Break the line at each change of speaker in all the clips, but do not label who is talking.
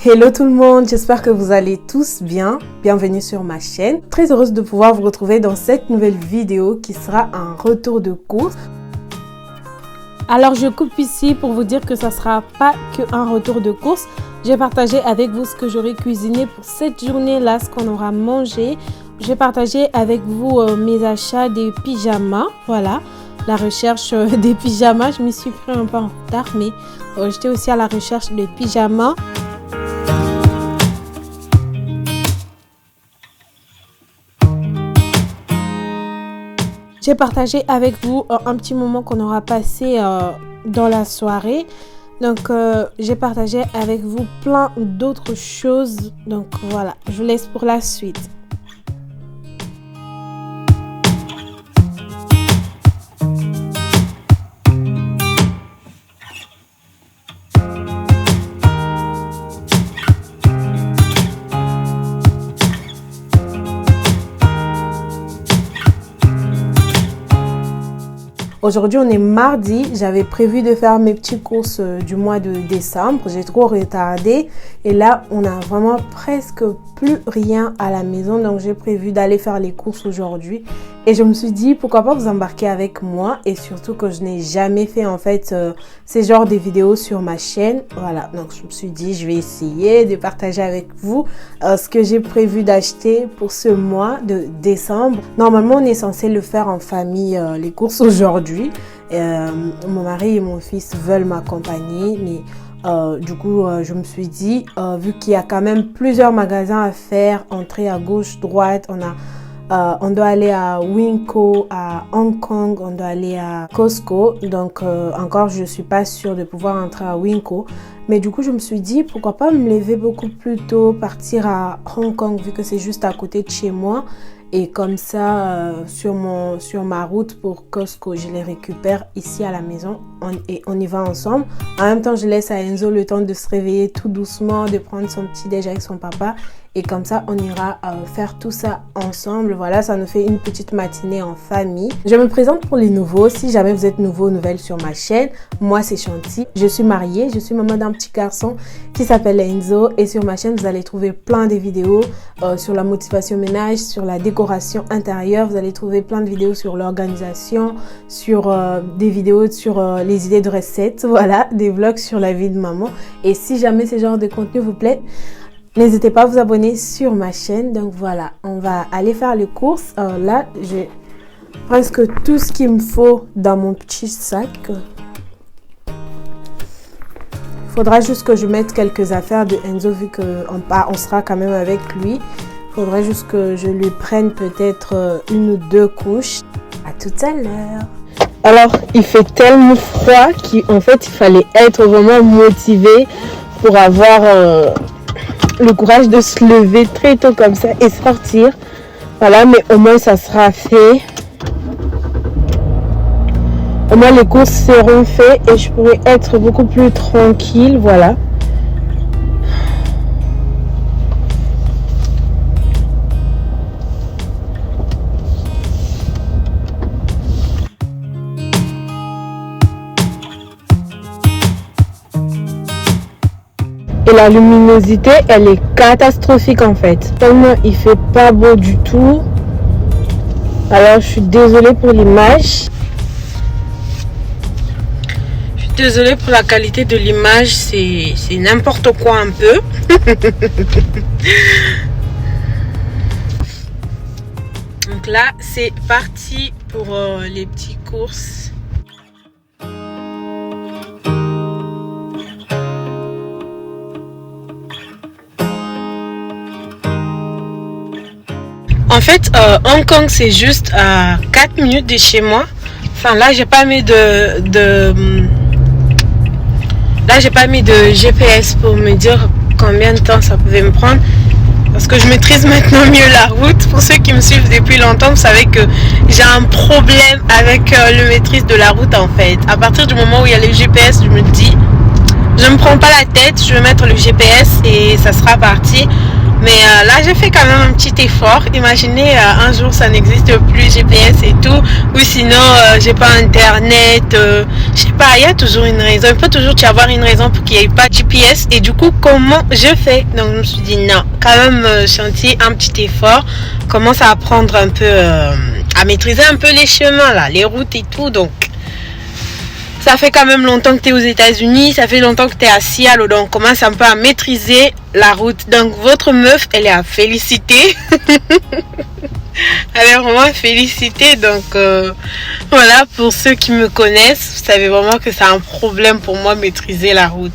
Hello tout le monde, j'espère que vous allez tous bien. Bienvenue sur ma chaîne. Très heureuse de pouvoir vous retrouver dans cette nouvelle vidéo qui sera un retour de course. Alors je coupe ici pour vous dire que ça sera pas qu'un retour de course. J'ai partagé avec vous ce que j'aurai cuisiné pour cette journée-là, ce qu'on aura mangé. J'ai partagé avec vous mes achats des pyjamas, voilà. La recherche des pyjamas, je m'y suis pris un peu en retard, mais j'étais aussi à la recherche des pyjamas. J'ai partagé avec vous un petit moment qu'on aura passé dans la soirée. Donc, j'ai partagé avec vous plein d'autres choses. Donc, voilà, je vous laisse pour la suite. Aujourd'hui, on est mardi. J'avais prévu de faire mes petites courses du mois de décembre. J'ai trop retardé. Et là, on a vraiment presque plus rien à la maison. Donc, j'ai prévu d'aller faire les courses aujourd'hui. Et je me suis dit, pourquoi pas vous embarquer avec moi. Et surtout que je n'ai jamais fait en fait ces genres de vidéos sur ma chaîne. Voilà, donc je me suis dit, je vais essayer de partager avec vous ce que j'ai prévu d'acheter pour ce mois de décembre. Normalement, on est censé le faire en famille, les courses aujourd'hui. Mon mari et mon fils veulent m'accompagner, mais du coup, je me suis dit, vu qu'il y a quand même plusieurs magasins à faire, entrer à gauche, droite, on doit aller à Winco, à Hong Kong, on doit aller à Costco. Donc, encore, je ne suis pas sûre de pouvoir entrer à Winco. Mais du coup, je me suis dit, pourquoi pas me lever beaucoup plus tôt, partir à Hong Kong, vu que c'est juste à côté de chez moi. Et comme ça, sur ma route pour Costco, je les récupère ici à la maison et on y va ensemble. En même temps, je laisse à Enzo le temps de se réveiller tout doucement, de prendre son petit déj avec son papa. Et comme ça, on ira faire tout ça ensemble. Voilà, ça nous fait une petite matinée en famille. Je me présente pour les nouveaux. Si jamais vous êtes nouveau ou nouvelle sur ma chaîne, moi c'est Chanty. Je suis mariée, je suis maman d'un petit garçon qui s'appelle Enzo. Et sur ma chaîne, vous allez trouver plein de vidéos sur la motivation ménage, sur la décoration intérieure. Vous allez trouver plein de vidéos sur l'organisation, sur des vidéos sur les idées de recettes. Voilà, des vlogs sur la vie de maman. Et si jamais ce genre de contenu vous plaît, n'hésitez pas à vous abonner sur ma chaîne. Donc voilà, on va aller faire les courses. Là, j'ai presque tout ce qu'il me faut dans mon petit sac. Il faudra juste que je mette quelques affaires de Enzo vu qu'on sera quand même avec lui. Il faudrait juste que je lui prenne peut-être une ou deux couches. À tout à l'heure. Alors, il fait tellement froid qu'en fait, il fallait être vraiment motivé pour avoir le courage de se lever très tôt comme ça et sortir. Voilà, mais au moins ça sera fait. Au moins les courses seront faites et je pourrai être beaucoup plus tranquille. Voilà. Et la luminosité, elle est catastrophique en fait. Tellement il fait pas beau du tout. Alors je suis désolée pour l'image. Je suis désolée pour la qualité de l'image. C'est n'importe quoi un peu. Donc là, c'est parti pour les petites courses. En fait, Hong Kong, c'est juste à 4 minutes de chez moi. Enfin, là, j'ai pas mis j'ai pas mis de GPS pour me dire combien de temps ça pouvait me prendre. Parce que je maîtrise maintenant mieux la route. Pour ceux qui me suivent depuis longtemps, vous savez que j'ai un problème avec le maîtrise de la route en fait. À partir du moment où il y a le GPS, je me dis, je ne me prends pas la tête, je vais mettre le GPS et ça sera parti. Mais là, j'ai fait quand même un petit effort. Imaginez, un jour, ça n'existe plus, GPS et tout. Ou sinon, j'ai pas internet, Je sais pas, il y a toujours une raison. Il faut toujours avoir une raison pour qu'il n'y ait pas de GPS. Et du coup, comment je fais? Donc, je me suis dit non, quand même, chantier, un petit effort. Commence à apprendre un peu, à maîtriser un peu les chemins là, les routes et tout. Donc, ça fait quand même longtemps que tu es aux États-Unis, ça fait longtemps que tu es à Seattle, donc on commence un peu à maîtriser la route. Donc votre meuf, elle est à féliciter. Elle est vraiment à féliciter. Donc voilà, pour ceux qui me connaissent, vous savez vraiment que c'est un problème pour moi maîtriser la route.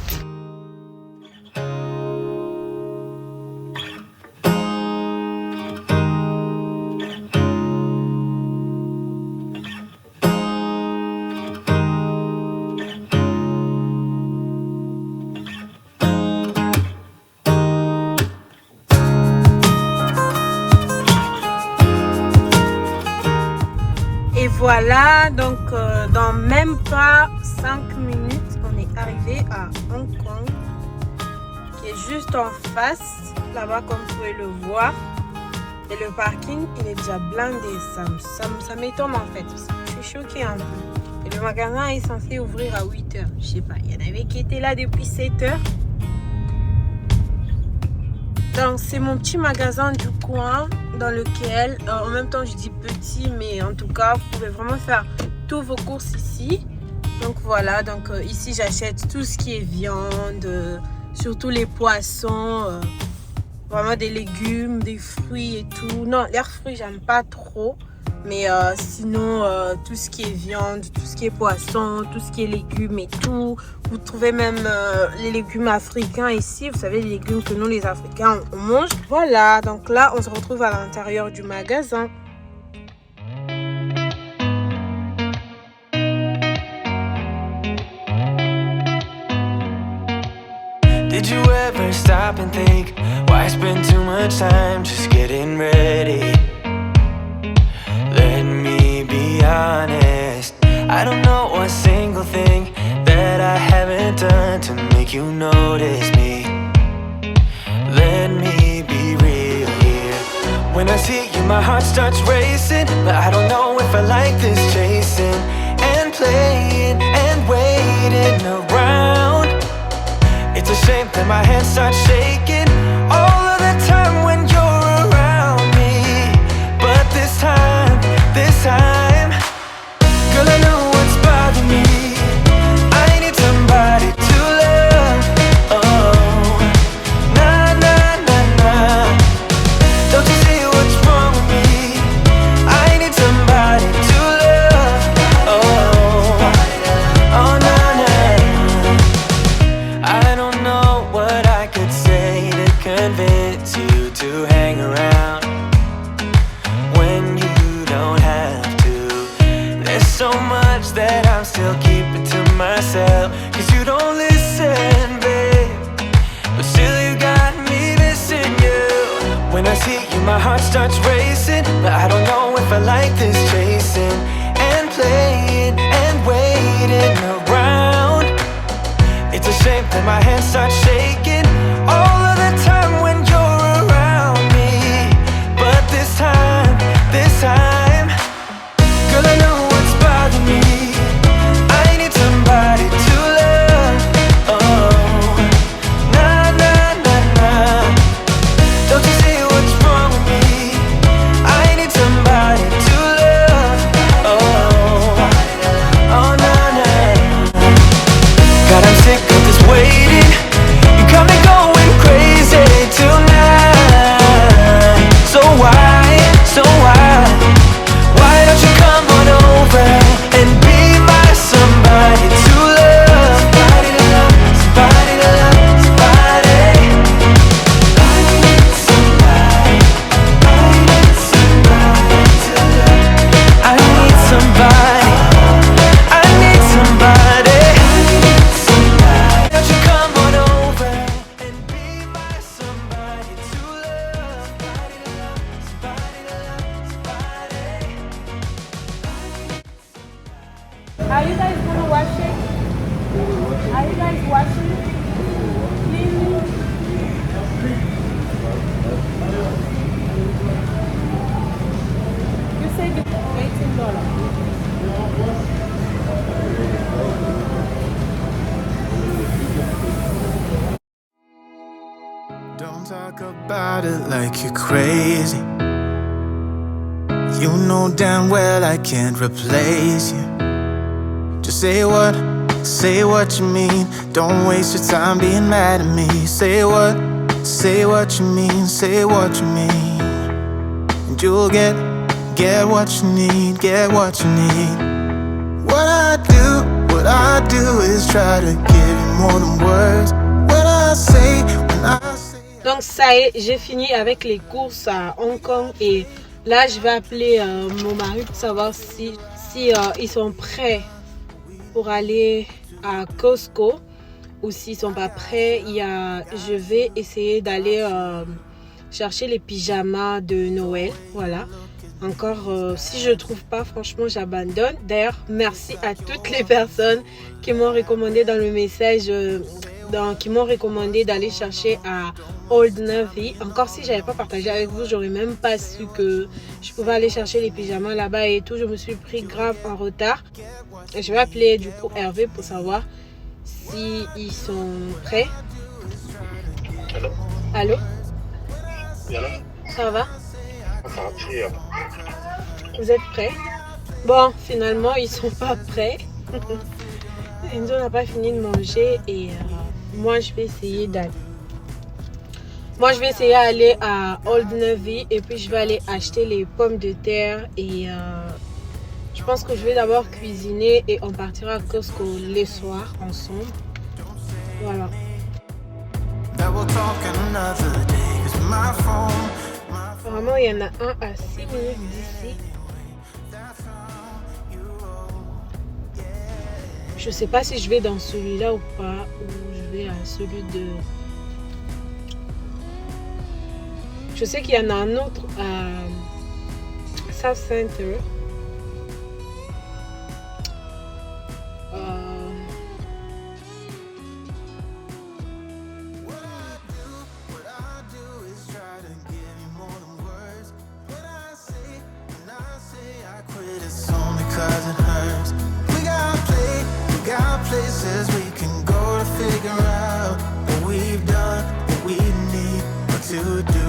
Et voilà, donc dans même pas 5 minutes, on est arrivé à Hong Kong, qui est juste en face, là-bas comme vous pouvez le voir. Et le parking, il est déjà blindé, ça m'étonne en fait, je suis choquée un peu. Et le magasin est censé ouvrir à 8h, je sais pas, il y en avait qui étaient là depuis 7h. Donc c'est mon petit magasin du coin dans lequel, en même temps je dis petit, mais en tout cas vous pouvez vraiment faire tous vos courses ici. Donc voilà, donc ici j'achète tout ce qui est viande, surtout les poissons, vraiment des légumes, des fruits et tout. Non, les fruits j'aime pas trop, mais sinon tout ce qui est viande, tout ce qui est poisson, tout ce qui est légumes et tout. Vous trouvez même les légumes africains ici, vous savez les légumes que nous les Africains on mange. Voilà, donc là on se retrouve à l'intérieur du magasin.
Did you ever stop and think, why spend too much time just getting ready? Let me be honest, I don't know a single thing that I haven't done to make you notice me. Let me be real here. When I see you my heart starts racing, but I don't know if I like this chasing and playing and waiting around. It's a shame that my hands start shaking all of the time when you're around me. But this time, girl, I know what's bothering me. I need somebody to love. Oh, nah, nah, nah, nah. Don't you see what's wrong with me? I need somebody to love. Oh, oh, nah, nah. I don't know what I could say to convince you to hang around when you don't have to. There's so much that I'm still keeping to myself, 'cause you don't listen, babe. But still you got me missing you. When I see you my heart starts racing, but I don't know if I like this chasing and playing and waiting around. It's a shame that my hands start shaking all of the time when you're around me. But this time, girl, I know what's bothering me. I need somebody to love. Oh, nah, nah, nah, nah. Don't you see what's wrong with me? I need somebody to love. Oh, oh, nah, nah. God, I'm sick of this waiting. You got me going crazy tonight. So why don't you come on over and be my somebody to love? Somebody to love, somebody to love, somebody. I need somebody, I need somebody to love. I need somebody, I need somebody. Why don't you come on over and be my somebody to love? Somebody to love, somebody to love, somebody.
Are you guys gonna wash it? Are you guys washing it? Cleaning? You said $18.
Talk about it like you're crazy. You know damn well I can't replace you. Just say what you mean. Don't waste your time being mad at me. Say what you mean. Say what you mean. And you'll get what you need. Get what you need. What I do is try to give you more than words. When I say.
Donc ça y est, j'ai fini avec les courses à Hong Kong et là je vais appeler mon mari pour savoir si ils sont prêts pour aller à Costco ou s'ils sont pas prêts. Je vais essayer d'aller chercher les pyjamas de Noël. Voilà. Encore, si je trouve pas, franchement, j'abandonne. D'ailleurs, merci à toutes les personnes qui m'ont recommandé dans le message, qui m'ont recommandé d'aller chercher à Old Navy. Encore, si j'avais pas partagé avec vous, j'aurais même pas su que je pouvais aller chercher les pyjamas là-bas et tout. Je me suis pris grave en retard. Et je vais appeler du coup Hervé pour savoir si ils sont prêts. Allô?
Allô?
Ça va?
Ça va très bien.
Vous êtes prêts? Bon, finalement, ils sont pas prêts. Enzo n'a pas fini de manger et moi, je vais essayer d'aller. Moi, je vais essayer d'aller à Old Navy et puis je vais aller acheter les pommes de terre et je pense que je vais d'abord cuisiner et on partira à Costco les soirs ensemble. Voilà. Apparemment, il y en a un à 6 minutes d'ici. Je sais pas si je vais dans celui-là ou pas, ou je vais à celui de... Je sais qu'il y en a un autre à South Center.
Places we can go to figure out what we've done, what we need, what to do.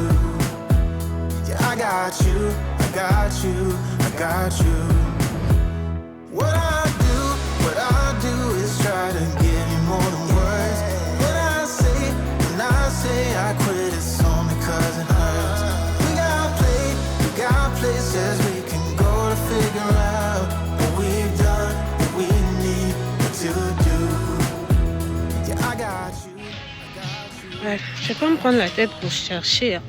Yeah, I got you, I got you, I got you. What I do is try to give you more than words. When I say I quit, it's only cause it hurts. We got places we can go to figure out what we've done, what we need, what to do. Yeah, I got you.
Ouais, je vais pas me prendre la tête pour chercher.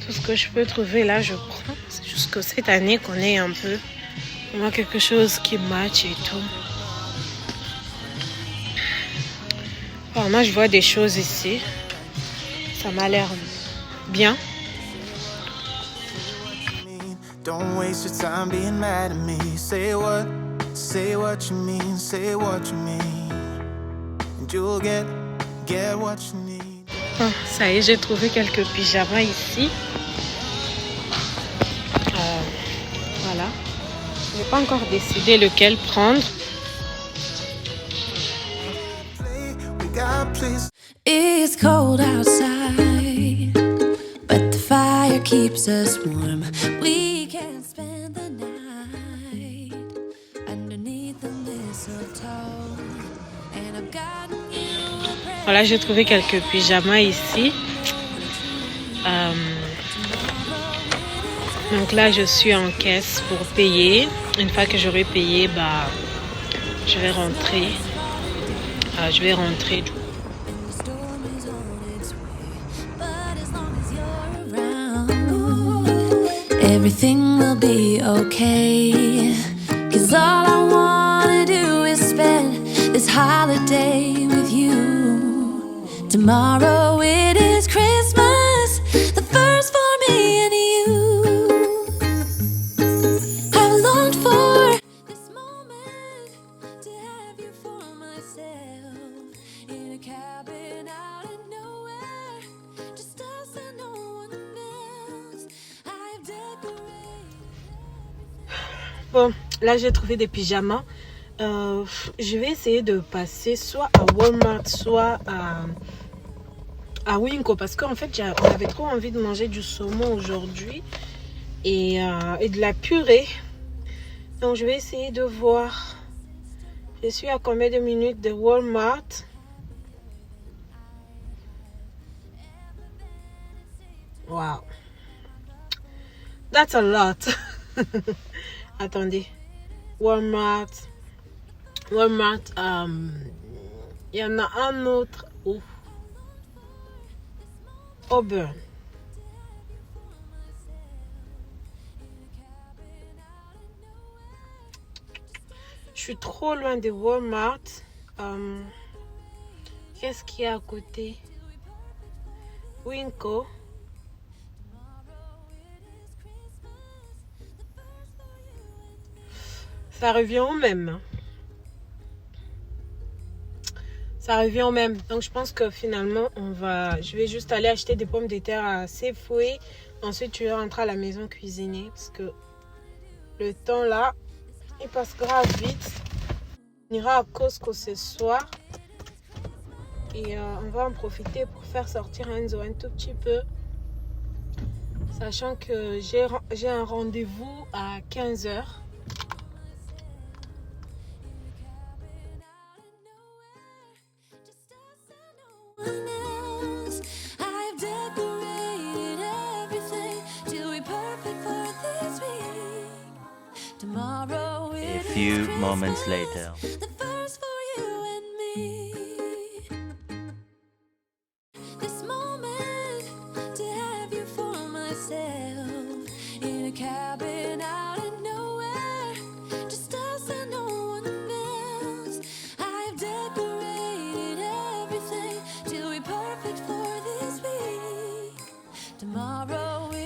Tout ce que je peux trouver là, je prends. C'est juste que cette année qu'on est un peu... On a quelque chose qui match et tout. Alors moi, je vois des choses ici. Ça m'a l'air bien.
Don't waste your time being mad at me. Say what you mean. Say what you mean. And you'll get what you need.
Oh, ça y est, j'ai trouvé quelques pyjamas ici. Voilà. Je n'ai pas encore décidé lequel prendre.
It's cold outside, but the fire keeps us warm. We can spend the night underneath the mistletoe. And I've got you.
Voilà, j'ai trouvé quelques pyjamas ici. Donc là, je suis en caisse pour payer. Une fois que j'aurai payé, je vais rentrer.
Everything will be okay. 'Cause all I wanna do is spend this holiday with you. Tomorrow it is Christmas, the first for me and you. I've longed for this moment to have you for myself. In a cabin out of nowhere, just us and no one else. I've decorated.
Bon, là, j'ai trouvé des pyjamas. Je vais essayer de passer soit à Walmart, soit à Winco parce qu'en fait j'avais trop envie de manger du saumon aujourd'hui et de la purée. Donc je vais essayer de voir. Je suis à combien de minutes de Walmart? Wow. That's a lot. Attendez. Walmart. Il y en a un autre. Ouf. Auburn. Je suis trop loin de Walmart. Qu'est-ce qu'il y a à côté? Winco. Ça revient au même. Ça revient au même. Donc je pense que finalement je vais juste aller acheter des pommes de terre à Safeway. Ensuite je vais rentrer à la maison cuisiner parce que le temps là il passe grave vite. On ira à Costco ce soir et on va en profiter pour faire sortir Enzo un tout petit peu, sachant que j'ai un rendez-vous à 15h.
A few moments later.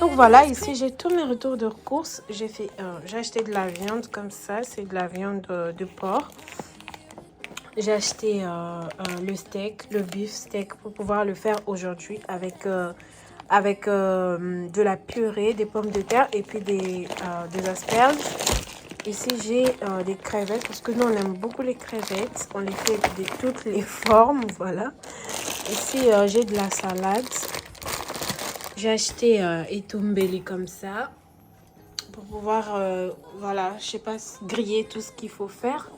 Donc voilà, ici j'ai tous mes retours de courses. J'ai acheté de la viande comme ça, c'est de la viande de porc. J'ai acheté le steak, le beef steak pour pouvoir le faire aujourd'hui avec de la purée, des pommes de terre et puis des asperges. Ici j'ai des crevettes parce que nous on aime beaucoup les crevettes. On les fait de toutes les formes, voilà. Ici j'ai de la salade. J'ai acheté etumbeli comme ça pour pouvoir, voilà, je sais pas, griller tout ce qu'il faut faire.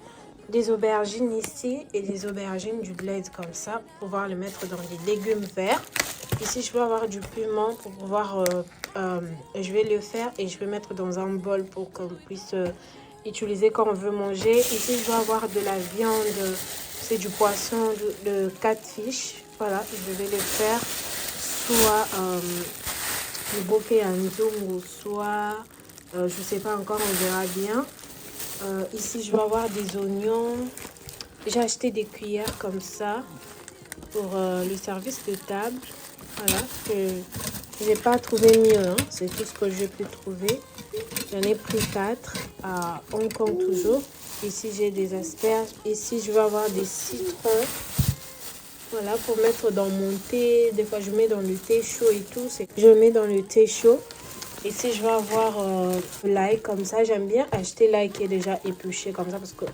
Des aubergines ici et des aubergines du bled comme ça pour pouvoir les mettre dans des légumes verts. Ici, je vais avoir du piment pour pouvoir, je vais le faire et je vais mettre dans un bol pour qu'on puisse utiliser quand on veut manger. Ici, je vais avoir de la viande, c'est du poisson, de catfish. Voilà, je vais le faire. Soit le bokeh ou soit je sais pas encore, on verra bien. Ici je vais avoir des oignons. J'ai acheté des cuillères comme ça pour le service de table. Voilà, je n'ai pas trouvé mieux, hein. C'est tout ce que j'ai pu trouver. J'en ai pris 4 à Hong Kong toujours. Ici j'ai des asperges. Ici je vais avoir des citrons. Voilà, pour mettre dans mon thé. Des fois, je mets dans le thé chaud et tout. Je mets dans le thé chaud. Ici, je vais avoir l'ail comme ça. J'aime bien acheter l'ail qui est déjà épluché comme ça parce que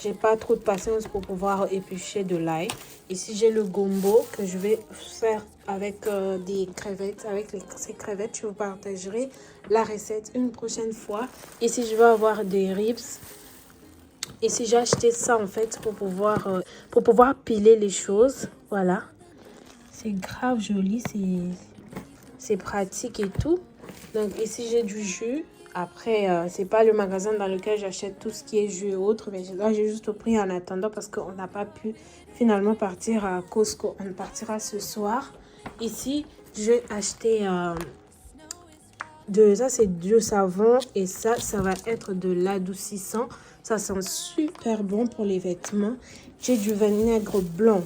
j'ai pas trop de patience pour pouvoir éplucher de l'ail. Ici, j'ai le gombo que je vais faire avec des crevettes. Avec ces crevettes, je vous partagerai la recette une prochaine fois. Ici, je vais avoir des ribs. Ici, j'ai acheté ça en fait pour pouvoir piler les choses. Voilà. C'est grave joli. C'est pratique et tout. Donc ici, j'ai du jus. Après, c'est pas le magasin dans lequel j'achète tout ce qui est jus et autres. Mais là, j'ai juste pris en attendant parce qu'on n'a pas pu finalement partir à Costco. On partira ce soir. Ici, j'ai acheté... ça, c'est du savon. Et ça va être de l'adoucissant. Ça sent super bon pour les vêtements. J'ai du vinaigre blanc,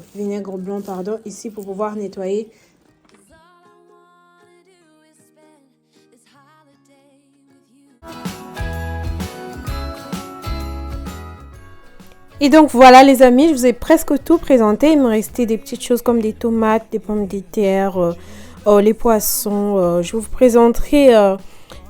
pardon, ici pour pouvoir nettoyer. Et donc voilà les amis, je vous ai presque tout présenté. Il me restait des petites choses comme des tomates, des pommes de terre, les poissons. Je vous présenterai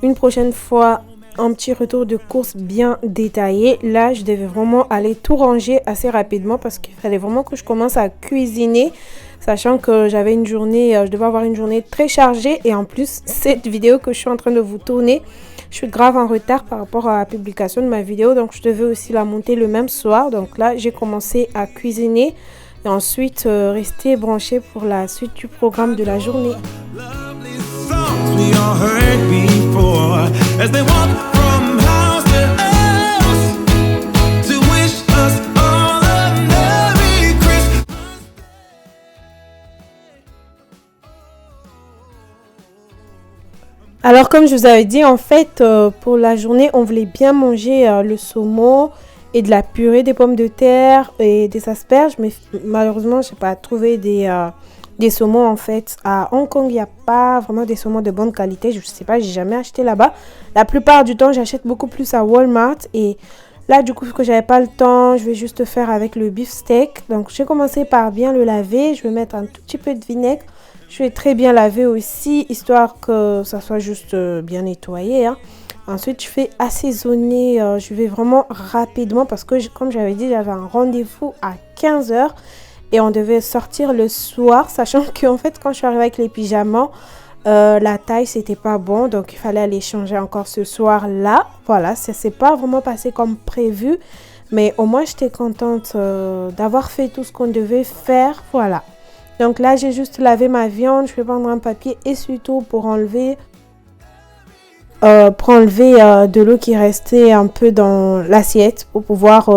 une prochaine fois un petit retour de course bien détaillé. Là, je devais vraiment aller tout ranger assez rapidement parce qu'il fallait vraiment que je commence à cuisiner, sachant que j'avais une journée, je devais avoir une journée très chargée. Et en plus, cette vidéo que je suis en train de vous tourner, je suis grave en retard par rapport à la publication de ma vidéo, donc je devais aussi la monter le même soir. Donc là, j'ai commencé à cuisiner et ensuite rester branché pour la suite du programme de la journée. Alors comme je vous avais dit, en fait, pour la journée, on voulait bien manger le saumon et de la purée, des pommes de terre et des asperges. Mais malheureusement, je n'ai pas trouvé des saumons en fait. À Hong Kong, il n'y a pas vraiment des saumons de bonne qualité. Je ne sais pas, j'ai jamais acheté là-bas. La plupart du temps, j'achète beaucoup plus à Walmart. Et là, du coup, vu que j'avais pas le temps, je vais juste faire avec le beefsteak. Donc, j'ai commencé par bien le laver. Je vais mettre un tout petit peu de vinaigre. Je vais très bien laver aussi, histoire que ça soit juste bien nettoyé. Hein. Ensuite, je fais assaisonner. Je vais vraiment rapidement parce que, comme j'avais dit, j'avais un rendez-vous à 15 h. Et on devait sortir le soir, sachant qu'en fait, quand je suis arrivée avec les pyjamas, la taille, c'était pas bon. Donc, il fallait aller changer encore ce soir-là. Voilà, ça s'est pas vraiment passé comme prévu. Mais au moins, j'étais contente d'avoir fait tout ce qu'on devait faire. Voilà. Donc là, j'ai juste lavé ma viande. Je vais prendre un papier essuie-tout pour enlever de l'eau qui restait un peu dans l'assiette pour pouvoir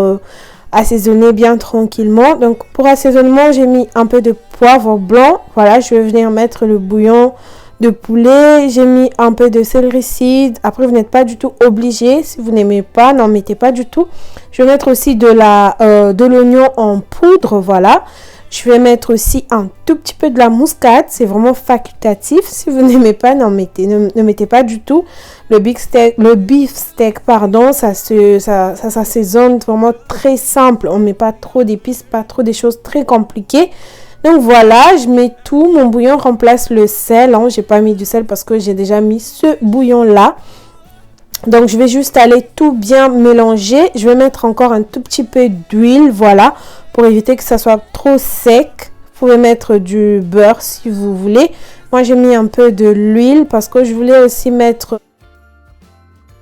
assaisonner bien tranquillement. Donc pour assaisonnement, j'ai mis un peu de poivre blanc. Voilà, je vais venir mettre le bouillon de poulet. J'ai mis un peu de céleri seed. Après, vous n'êtes pas du tout obligé. Si vous n'aimez pas, n'en mettez pas du tout. Je vais mettre aussi de l'oignon en poudre. Voilà. Je vais mettre aussi un tout petit peu de la muscade. C'est vraiment facultatif. Si vous n'aimez pas, ne mettez pas du tout. Le beefsteak, pardon, ça s'assaisonne vraiment très simple. On ne met pas trop d'épices, pas trop des choses très compliquées. Donc voilà, je mets tout. Mon bouillon remplace le sel. Hein. Je n'ai pas mis du sel parce que j'ai déjà mis ce bouillon-là. Donc je vais juste aller tout bien mélanger. Je vais mettre encore un tout petit peu d'huile, voilà, pour éviter que ça soit trop sec. Vous pouvez mettre du beurre si vous voulez. Moi j'ai mis un peu de l'huile parce que je voulais aussi mettre...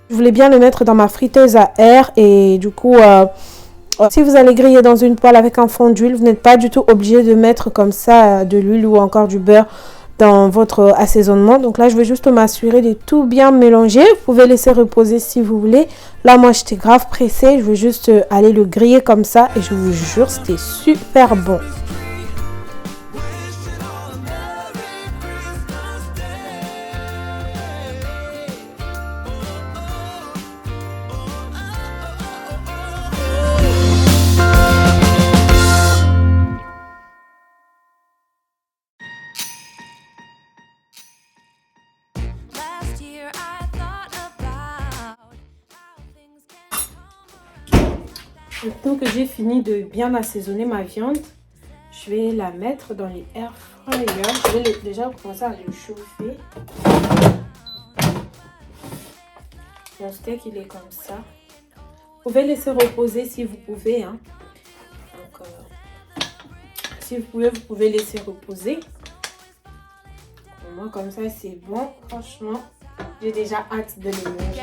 Je voulais bien le mettre dans ma friteuse à air et du coup... si vous allez griller dans une poêle avec un fond d'huile, vous n'êtes pas du tout obligé de mettre comme ça de l'huile ou encore du beurre dans votre assaisonnement. Donc là, je vais juste m'assurer de tout bien mélanger. Vous pouvez laisser reposer si vous voulez. Là, moi, j'étais grave pressée. Je vais juste aller le griller comme ça et je vous jure, c'était super bon. Maintenant que j'ai fini de bien assaisonner ma viande, je vais la mettre dans les air fryers. Je vais déjà commencer à le chauffer. Mon steak, il est comme ça. Vous pouvez laisser reposer si vous pouvez. Hein. Donc, si vous pouvez laisser reposer. Pour moi, comme ça, c'est bon. Franchement, j'ai déjà hâte de le manger.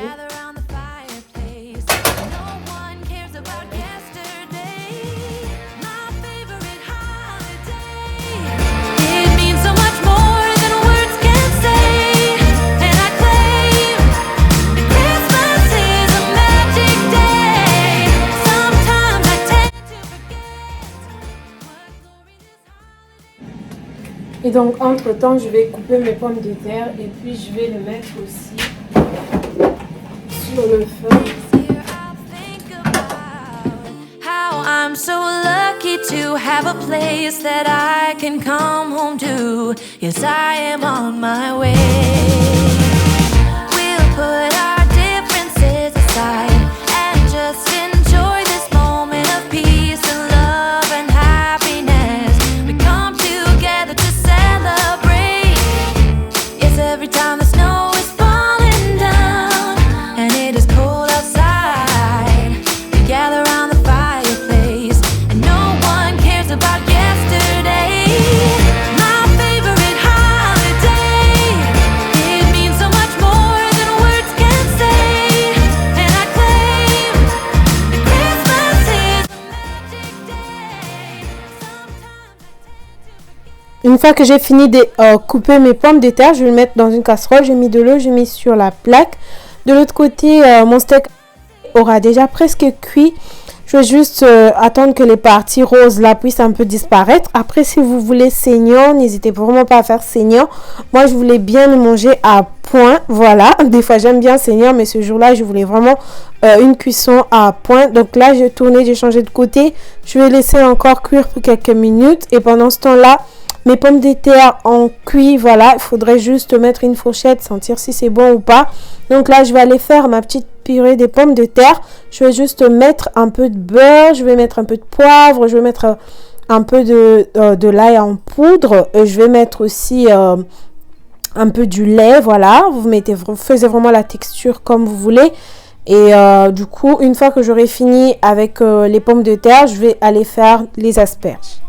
Et donc, entre-temps, je vais couper mes pommes de terre et puis je vais le mettre aussi sur le feu. I'm so lucky to have a place that I can come home to. Yes, I am on my way. We'll put our differences aside and just enjoy this moment of peace and love and happiness. We come together to celebrate. Yes, every time the snow is falling down and it is Une fois que j'ai fini de couper mes pommes de terre, je vais les mettre dans une casserole. J'ai mis de l'eau, j'ai mis sur la plaque. De l'autre côté, mon steak aura déjà presque cuit. Je vais juste attendre que les parties roses là puissent un peu disparaître. Après, si vous voulez saignant, n'hésitez vraiment pas à faire saignant. Moi, je voulais bien le manger à point. Voilà, des fois j'aime bien saignant, mais ce jour-là, je voulais vraiment une cuisson à point. Donc là, j'ai tourné, j'ai changé de côté. Je vais laisser encore cuire pour quelques minutes. Et pendant ce temps-là, mes pommes de terre en cuit, voilà, il faudrait juste mettre une fourchette, sentir si c'est bon ou pas. Donc là, je vais aller faire ma petite purée des pommes de terre. Je vais juste mettre un peu de beurre, je vais mettre un peu de poivre, je vais mettre un peu de l'ail en poudre. Je vais mettre aussi un peu du lait, voilà. Vous faisiez vraiment la texture comme vous voulez. Et du coup, une fois que j'aurai fini avec les pommes de terre, je vais aller faire les asperges.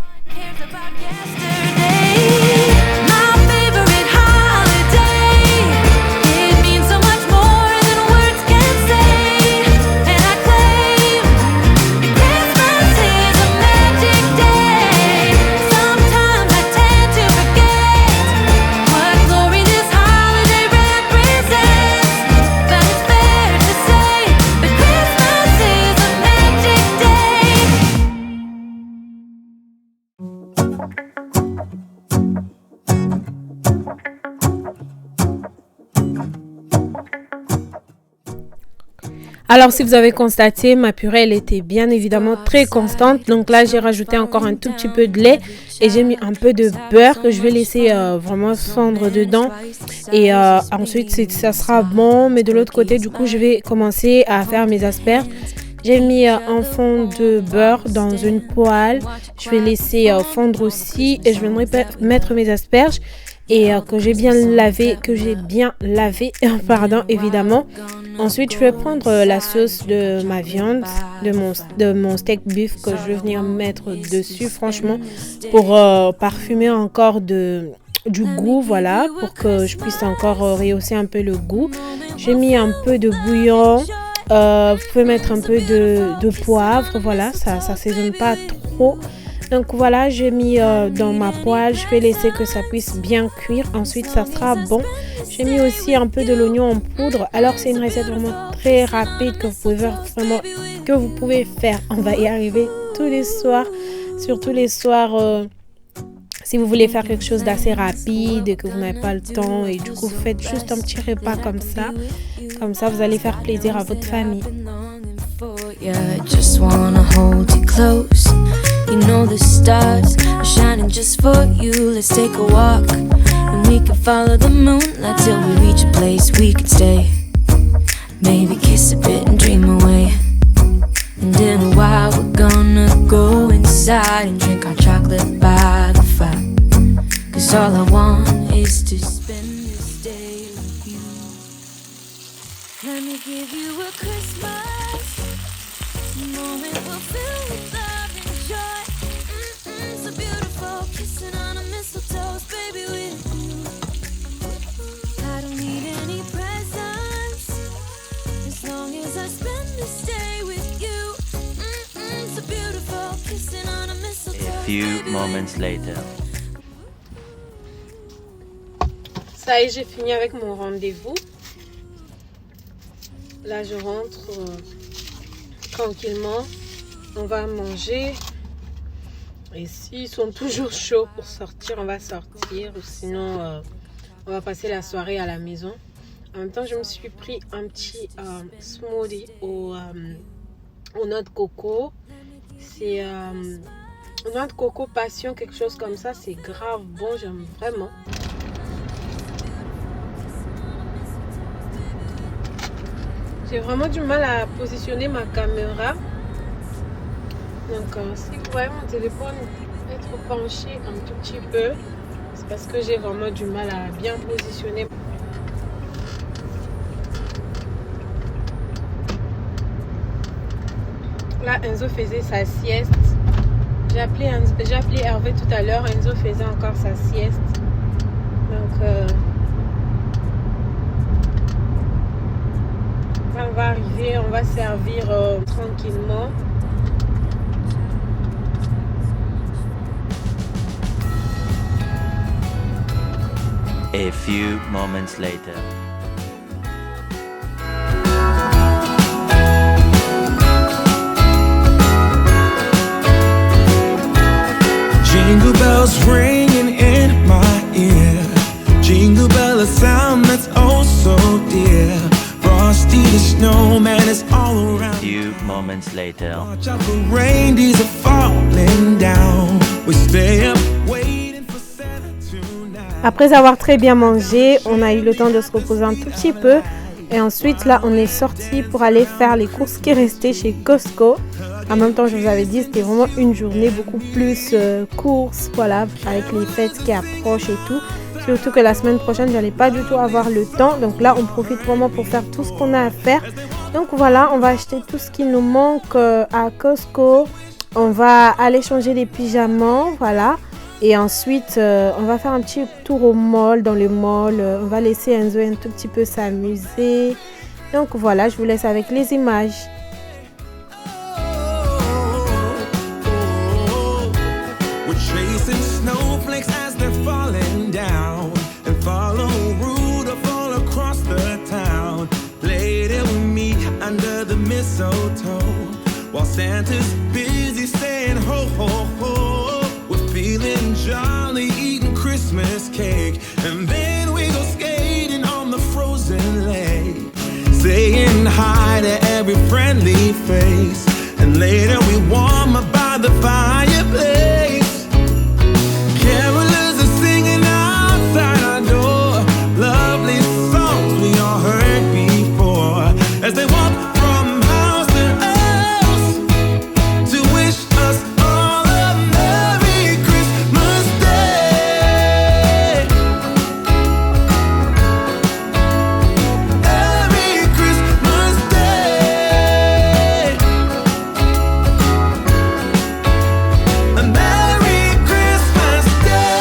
Alors, si vous avez constaté, ma purée, elle était bien évidemment très constante. Donc là, j'ai rajouté encore un tout petit peu de lait et j'ai mis un peu de beurre que je vais laisser vraiment fondre dedans. Et ensuite, ça sera bon. Mais de l'autre côté, du coup, je vais commencer à faire mes asperges. J'ai mis un fond de beurre dans une poêle. Je vais laisser fondre aussi et je vais mettre mes asperges. Et que j'ai bien lavé, pardon, évidemment. Ensuite, je vais prendre la sauce de ma viande, de mon steak beef que je vais venir mettre dessus, franchement, pour parfumer encore du goût, voilà, pour que je puisse encore rehausser un peu le goût. J'ai mis un peu de bouillon, vous pouvez mettre un peu de poivre, voilà, ça saisonne pas trop. Donc voilà, j'ai mis dans ma poêle, je vais laisser que ça puisse bien cuire, ensuite ça sera bon. J'ai mis aussi un peu de l'oignon en poudre. Alors c'est une recette vraiment très rapide que vous pouvez faire. On va y arriver tous les soirs, surtout les soirs si vous voulez faire quelque chose d'assez rapide et que vous n'avez pas le temps et du coup vous faites juste un petit repas comme ça. Comme ça vous allez faire plaisir à votre famille. You know the stars are shining just for you. Let's take a walk and we can follow the moonlight till we reach a place we could stay. Maybe kiss a bit and dream away. And in a while we're gonna go inside and drink our chocolate by the fire. 'Cause all I want is to spend this day with you. Let me give you a Christmas moment we'll fill with love and joy. So beautiful, kissing on a mistletoe, baby, with you. I don't need any presents as long as I spend this day with you. So beautiful, kissing on a mistletoe.
A few moments later.
Ça y est, j'ai fini avec mon rendez-vous. Là, je rentre tranquillement. On va manger. Et s'ils sont toujours chauds pour sortir, on va sortir. Ou sinon, on va passer la soirée à la maison. En même temps, je me suis pris un petit smoothie aux noix de coco. C'est noix de coco passion, quelque chose comme ça. C'est grave bon, j'aime vraiment. J'ai vraiment du mal à positionner ma caméra. Donc si vous voyez mon téléphone être penché un tout petit peu, c'est parce que j'ai vraiment du mal à bien positionner. Là, Enzo faisait sa sieste. J'ai appelé Hervé tout à l'heure. Enzo faisait encore sa sieste. Donc on va arriver, on va servir tranquillement.
A few moments later.
Jingle bells ringing in my ear. Jingle bell, a sound that's oh so dear. Frosty the snowman is all around.
Few moments later.
Watch out, the reindeers are falling down. We stay up waiting for Santa tonight.
Après avoir très bien mangé, on a eu le temps de se reposer un tout petit peu. Et ensuite, là, on est sorti pour aller faire les courses qui restaient chez Costco. En même temps, je vous avais dit, c'était vraiment une journée beaucoup plus course, voilà, avec les fêtes qui approchent et tout. Surtout que la semaine prochaine, j'allais pas du tout avoir le temps. Donc là, on profite vraiment pour faire tout ce qu'on a à faire. Donc voilà, on va acheter tout ce qui nous manque à Costco. On va aller changer les pyjamas, voilà. Et ensuite, on va faire un petit tour au mall, dans le mall. On va laisser Enzo un tout petit peu s'amuser. Donc voilà, je vous laisse avec les images.
We're chasing snowflakes as they're falling down, and follow Rudolph all across the town. Later we meet under the mistletoe, while Santa's busy saying ho ho ho. We're feeling jolly, eating Christmas cake, and then we go skating on the frozen lake, saying hi to every friendly face, and later we warm up by the fireplace. Carolers are singing outside our door, lovely songs we all heard before, as they walk from house to house to wish us all a Merry Christmas Day. Merry Christmas Day. A Merry Christmas Day.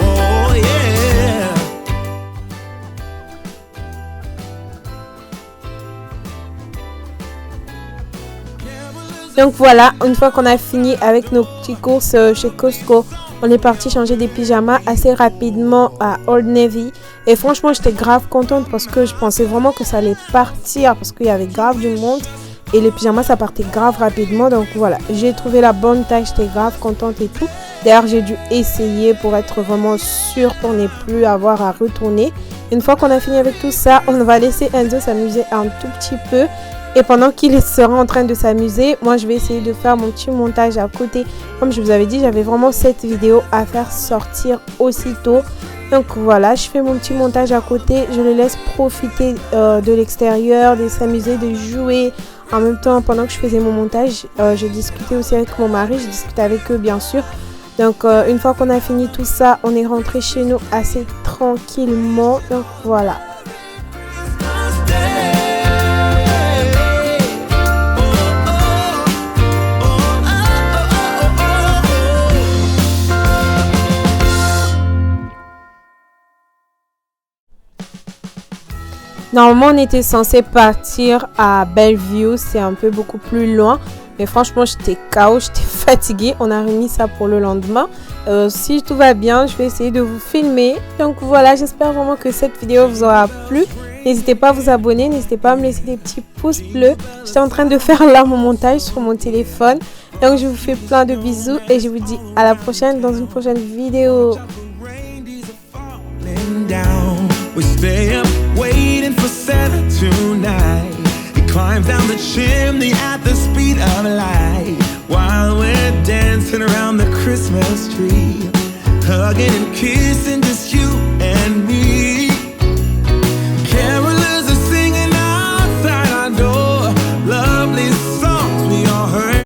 Oh, yeah.
Donc voilà, une fois qu'on a fini avec nos petites courses chez Costco, on est parti changer des pyjamas assez rapidement à Old Navy. Et franchement, j'étais grave contente parce que je pensais vraiment que ça allait partir parce qu'il y avait grave du monde. Et les pyjamas, ça partait grave rapidement. Donc voilà, j'ai trouvé la bonne taille, j'étais grave contente et tout. D'ailleurs, j'ai dû essayer pour être vraiment sûre pour ne plus avoir à retourner. Une fois qu'on a fini avec tout ça, on va laisser Enzo s'amuser un tout petit peu. Et pendant qu'il sera en train de s'amuser, moi je vais essayer de faire mon petit montage à côté. Comme je vous avais dit, j'avais vraiment cette vidéo à faire sortir aussitôt. Donc voilà, je fais mon petit montage à côté. Je le laisse profiter de l'extérieur, de s'amuser, de jouer. En même temps, pendant que je faisais mon montage, je discutais aussi avec mon mari. Je discutais avec eux bien sûr. Donc une fois qu'on a fini tout ça, on est rentré chez nous assez tranquillement. Donc voilà. Normalement, on était censé partir à Bellevue, c'est un peu beaucoup plus loin. Mais franchement, j'étais KO, j'étais fatiguée. On a remis ça pour le lendemain. Si tout va bien, je vais essayer de vous filmer. Donc voilà, j'espère vraiment que cette vidéo vous aura plu. N'hésitez pas à vous abonner, n'hésitez pas à me laisser des petits pouces bleus. J'étais en train de faire là mon montage sur mon téléphone. Donc je vous fais plein de bisous et je vous dis à la prochaine dans une prochaine vidéo.
We stay up waiting for Santa tonight. He climbs down the chimney at the speed of light, while we're dancing around the Christmas tree, hugging and kissing just you